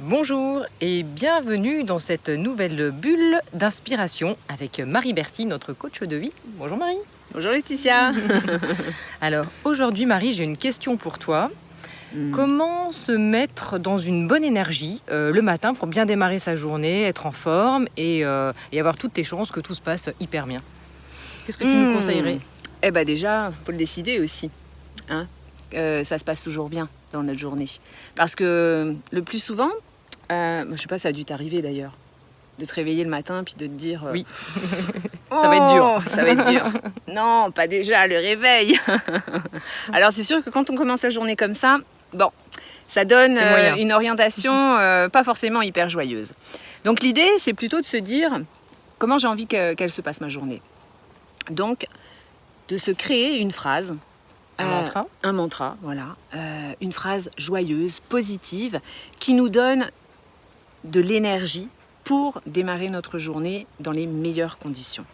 Bonjour et bienvenue dans cette nouvelle bulle d'inspiration avec Marie Berty, notre coach de vie. Bonjour Marie. Bonjour Laetitia. Alors aujourd'hui Marie, j'ai une question pour toi. Comment se mettre dans une bonne énergie le matin pour bien démarrer sa journée, être en forme et avoir toutes les chances que tout se passe hyper bien? Qu'est-ce que tu nous conseillerais? Eh ben déjà, faut le décider aussi. Hein, ça se passe toujours bien dans notre journée. Parce que le plus souvent, je sais pas, ça a dû t'arriver d'ailleurs, de te réveiller le matin puis de te dire Oui, oh, ça va être dur. Ça va être dur. Non, pas déjà, le réveil. Alors c'est sûr que quand on commence la journée comme ça, bon, ça donne une orientation pas forcément hyper joyeuse. Donc l'idée, c'est plutôt de se dire comment j'ai envie qu'elle se passe ma journée. Donc, de se créer une phrase. Un mantra, voilà. Une phrase joyeuse, positive, qui nous donne de l'énergie pour démarrer notre journée dans les meilleures conditions.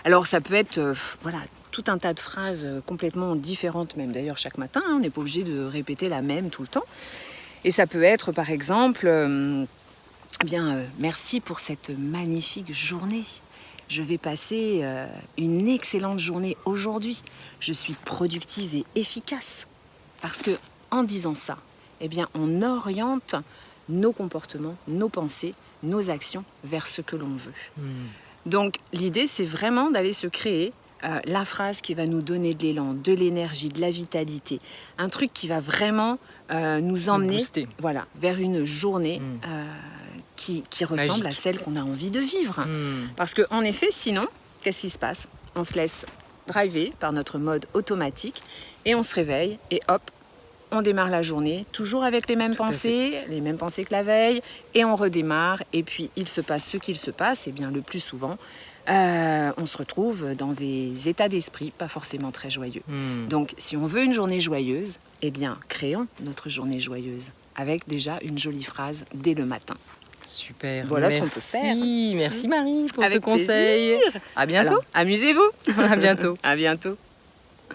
Alors ça peut être voilà, tout un tas de phrases complètement différentes, même d'ailleurs chaque matin, hein, on n'est pas obligé de répéter la même tout le temps. Et ça peut être par exemple, merci pour cette magnifique journée. Je vais passer une excellente journée aujourd'hui. Je suis productive et efficace. Parce que en disant ça, eh bien, on oriente nos comportements, nos pensées, nos actions vers ce que l'on veut. Donc l'idée, c'est vraiment d'aller se créer la phrase qui va nous donner de l'élan, de l'énergie, de la vitalité. Un truc qui va vraiment nous emmener vers une journée qui ressemble à celle qu'on a envie de vivre. Parce qu'en effet, sinon, qu'est-ce qui se passe? On se laisse driver par notre mode automatique et on se réveille et hop, on démarre la journée, toujours avec les mêmes pensées que la veille, et on redémarre, et puis il se passe ce qu'il se passe, et bien le plus souvent, on se retrouve dans des états d'esprit pas forcément très joyeux. Donc si on veut une journée joyeuse, eh bien créons notre journée joyeuse, avec déjà une jolie phrase dès le matin. Super, voilà ce qu'on peut faire. Merci Marie pour avec ce conseil. Plaisir. À bientôt. Alors, amusez-vous. À bientôt. À bientôt.